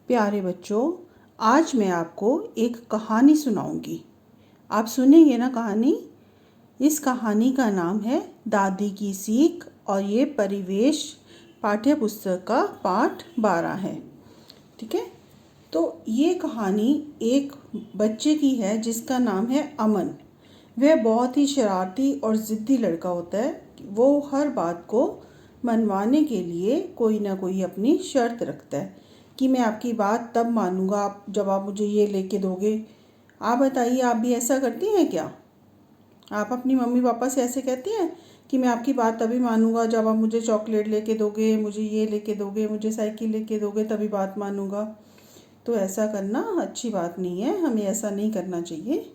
प्यारे बच्चों, आज मैं आपको एक कहानी सुनाऊंगी। आप सुनेंगे ना कहानी। इस कहानी का नाम है दादी की सीख और ये परिवेश पाठ्य पुस्तक का पाठ 12 है। ठीक है, तो ये कहानी एक बच्चे की है जिसका नाम है अमन। वह बहुत ही शरारती और ज़िद्दी लड़का होता है। वो हर बात को मनवाने के लिए कोई ना कोई अपनी शर्त रखता है कि मैं आपकी बात तब मानूंगा जब आप मुझे ये लेके दोगे। आप बताइए, आप भी ऐसा करती हैं क्या? आप अपनी मम्मी पापा से ऐसे कहती हैं कि मैं आपकी बात तभी मानूंगा जब आप मुझे चॉकलेट लेके दोगे, मुझे ये लेके दोगे, मुझे साइकिल लेके दोगे, तभी बात मानूंगा। तो ऐसा करना अच्छी बात नहीं है, हमें ऐसा नहीं करना चाहिए।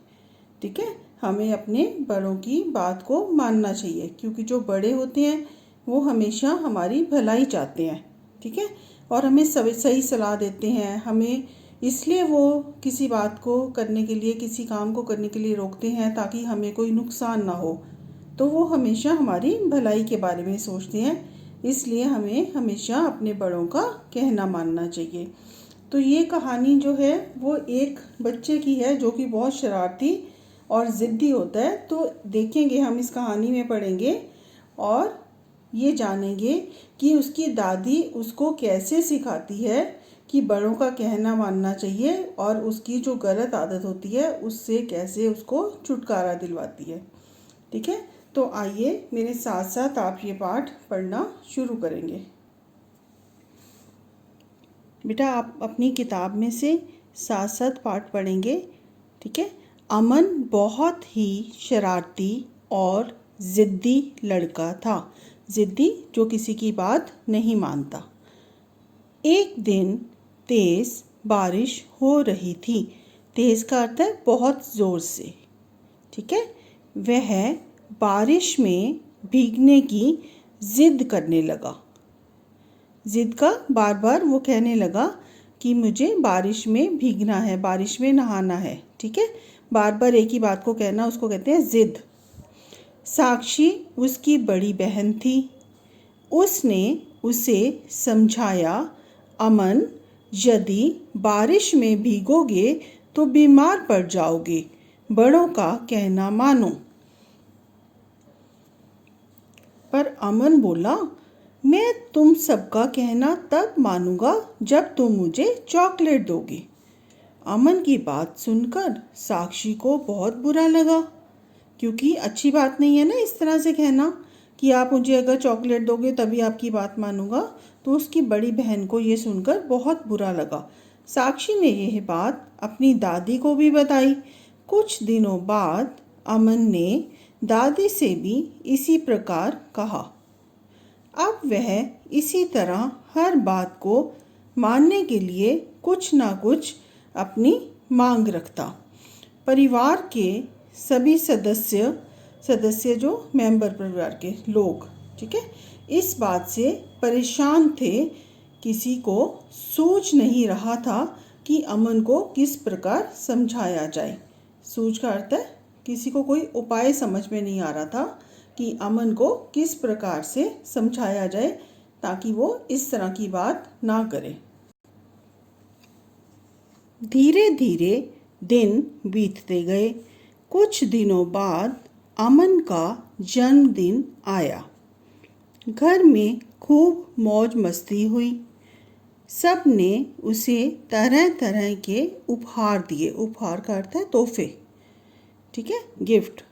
ठीक है, हमें अपने बड़ों की बात को मानना चाहिए क्योंकि जो बड़े होते हैं वो हमेशा हमारी भलाई चाहते हैं। ठीक है, और हमें सही सलाह देते हैं। हमें इसलिए वो किसी बात को करने के लिए, किसी काम को करने के लिए रोकते हैं ताकि हमें कोई नुकसान ना हो। तो वो हमेशा हमारी भलाई के बारे में सोचते हैं, इसलिए हमें हमेशा अपने बड़ों का कहना मानना चाहिए। तो ये कहानी जो है वो एक बच्चे की है जो कि बहुत शरारती और ज़िद्दी होता है। तो देखेंगे, हम इस कहानी में पढ़ेंगे और ये जानेंगे कि उसकी दादी उसको कैसे सिखाती है कि बड़ों का कहना मानना चाहिए और उसकी जो गलत आदत होती है उससे कैसे उसको छुटकारा दिलवाती है। ठीक है, तो आइए मेरे साथ साथ आप ये पाठ पढ़ना शुरू करेंगे। बेटा, आप अपनी किताब में से साथ साथ पाठ पढ़ेंगे। ठीक है। अमन बहुत ही शरारती और ज़िद्दी लड़का था। ज़िद्दी जो किसी की बात नहीं मानता। एक दिन तेज़ बारिश हो रही थी। तेज़ का अर्थ है बहुत ज़ोर से। ठीक है, वह बारिश में भीगने की ज़िद करने लगा। ज़िद का बार बार वो कहने लगा कि मुझे बारिश में भीगना है, बारिश में नहाना है। ठीक है, बार बार एक ही बात को कहना उसको कहते हैं ज़िद। साक्षी उसकी बड़ी बहन थी। उसने उसे समझाया, अमन, यदि बारिश में भीगोगे तो बीमार पड़ जाओगे, बड़ों का कहना मानो। पर अमन बोला, मैं तुम सबका कहना तब मानूंगा जब तुम मुझे चॉकलेट दोगे। अमन की बात सुनकर साक्षी को बहुत बुरा लगा, क्योंकि अच्छी बात नहीं है ना इस तरह से कहना कि आप मुझे अगर चॉकलेट दोगे तभी आपकी बात मानूंगा। तो उसकी बड़ी बहन को ये सुनकर बहुत बुरा लगा। साक्षी ने यह बात अपनी दादी को भी बताई। कुछ दिनों बाद अमन ने दादी से भी इसी प्रकार कहा। अब वह इसी तरह हर बात को मानने के लिए कुछ ना कुछ अपनी मांग रखता। परिवार के सभी सदस्य जो मेंबर परिवार के लोग, ठीक है, इस बात से परेशान थे। किसी को सूझ नहीं रहा था कि अमन को किस प्रकार समझाया जाए। सूझ का अर्थ है किसी को कोई उपाय समझ में नहीं आ रहा था कि अमन को किस प्रकार से समझाया जाए ताकि वो इस तरह की बात ना करे। धीरे धीरे दिन बीतते गए। कुछ दिनों बाद अमन का जन्मदिन आया। घर में खूब मौज मस्ती हुई। सब ने उसे तरह तरह के उपहार दिए। उपहार का अर्थ है तोहफे। ठीक है, गिफ्ट।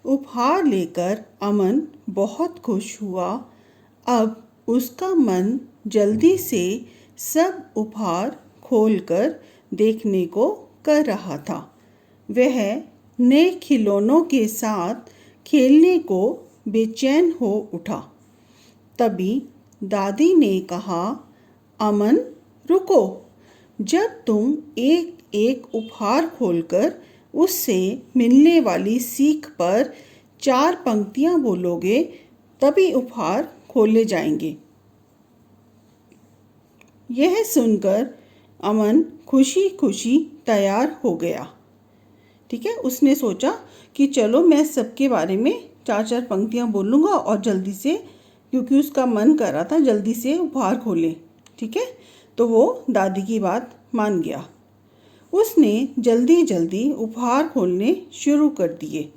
उपहार लेकर अमन बहुत खुश हुआ। अब उसका मन जल्दी से सब उपहार खोलकर देखने को कर रहा था। वह नए खिलौनों के साथ खेलने को बेचैन हो उठा। तभी दादी ने कहा, अमन, रुको। जब तुम एक एक उपहार खोलकर उससे मिलने वाली सीख पर 4 पंक्तियां बोलोगे तभी उपहार खोले जाएंगे। यह सुनकर अमन खुशी खुशी तैयार हो गया। ठीक है, उसने सोचा कि चलो मैं सबके बारे में 4 पंक्तियां बोलूँगा और जल्दी से, क्योंकि उसका मन कर रहा था जल्दी से उपहार खोले। ठीक है, तो वो दादी की बात मान गया। उसने जल्दी जल्दी उपहार खोलने शुरू कर दिए।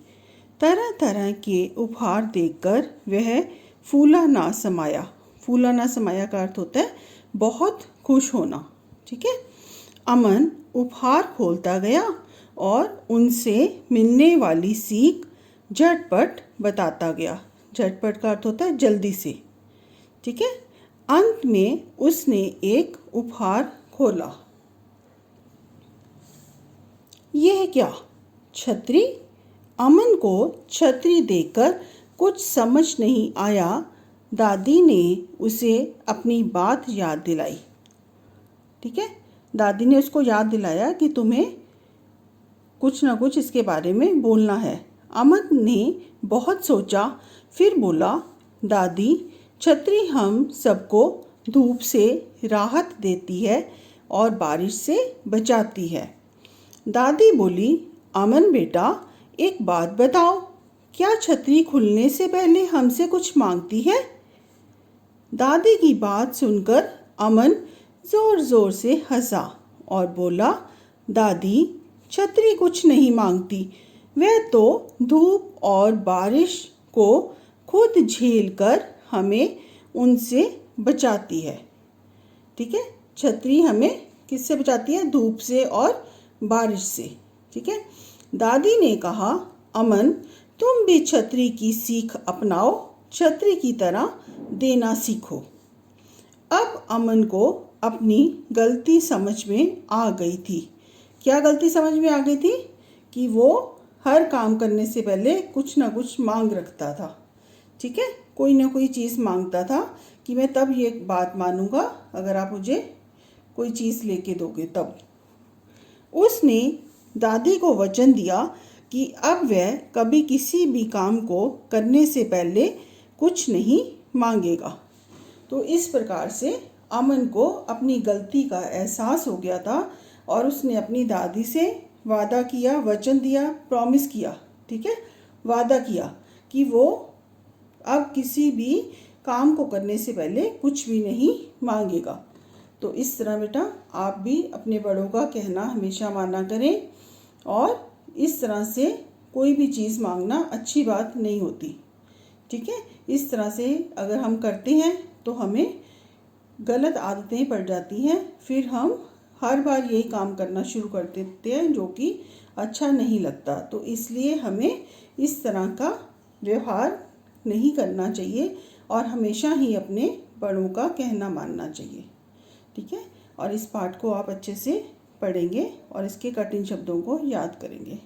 तरह तरह के उपहार देखकर वह फूला ना समाया। फूला ना समाया का अर्थ होता है बहुत खुश होना। ठीक है। अमन उपहार खोलता गया और उनसे मिलने वाली सीख झटपट बताता गया। झटपट का अर्थ होता है जल्दी से। ठीक है। अंत में उसने एक उपहार खोला। यह क्या? छतरी? अमन को छतरी देखकर कुछ समझ नहीं आया। दादी ने उसे अपनी बात याद दिलाई। ठीक है। दादी ने उसको याद दिलाया कि तुम्हें कुछ ना कुछ इसके बारे में बोलना है। अमन ने बहुत सोचा, फिर बोला, दादी, छतरी हम सबको धूप से राहत देती है और बारिश से बचाती है। दादी बोली, अमन बेटा, एक बात बताओ, क्या छतरी खुलने से पहले हमसे कुछ मांगती है? दादी की बात सुनकर अमन जोर जोर से हंसा और बोला, दादी, छतरी कुछ नहीं मांगती, वह तो धूप और बारिश को खुद झेल कर हमें उनसे बचाती है। ठीक है। छतरी हमें किससे बचाती है? धूप से और बारिश से। ठीक है। दादी ने कहा, अमन, तुम भी छतरी की सीख अपनाओ, छतरी की तरह देना सीखो। अब अमन को अपनी गलती समझ में आ गई थी। क्या गलती समझ में आ गई थी? कि वो हर काम करने से पहले कुछ ना कुछ मांग रखता था। ठीक है। कोई ना कोई चीज़ मांगता था कि मैं तब ये बात मानूंगा अगर आप मुझे कोई चीज़ लेके दोगे तब। उसने दादी को वचन दिया कि अब वह कभी किसी भी काम को करने से पहले कुछ नहीं मांगेगा। तो इस प्रकार से अमन को अपनी गलती का एहसास हो गया था और उसने अपनी दादी से वादा किया, वचन दिया, प्रॉमिस किया। ठीक है। वादा किया कि वो अब किसी भी काम को करने से पहले कुछ भी नहीं मांगेगा। तो इस तरह बेटा आप भी अपने बड़ों का कहना हमेशा माना करें और इस तरह से कोई भी चीज़ मांगना अच्छी बात नहीं होती। ठीक है। इस तरह से अगर हम करते हैं तो हमें गलत आदतें पड़ जाती हैं, फिर हम हर बार यही काम करना शुरू कर देते हैं जो कि अच्छा नहीं लगता। तो इसलिए हमें इस तरह का व्यवहार नहीं करना चाहिए और हमेशा ही अपने बड़ों का कहना मानना चाहिए। ठीक है। और इस पाठ को आप अच्छे से पढ़ेंगे और इसके कठिन शब्दों को याद करेंगे।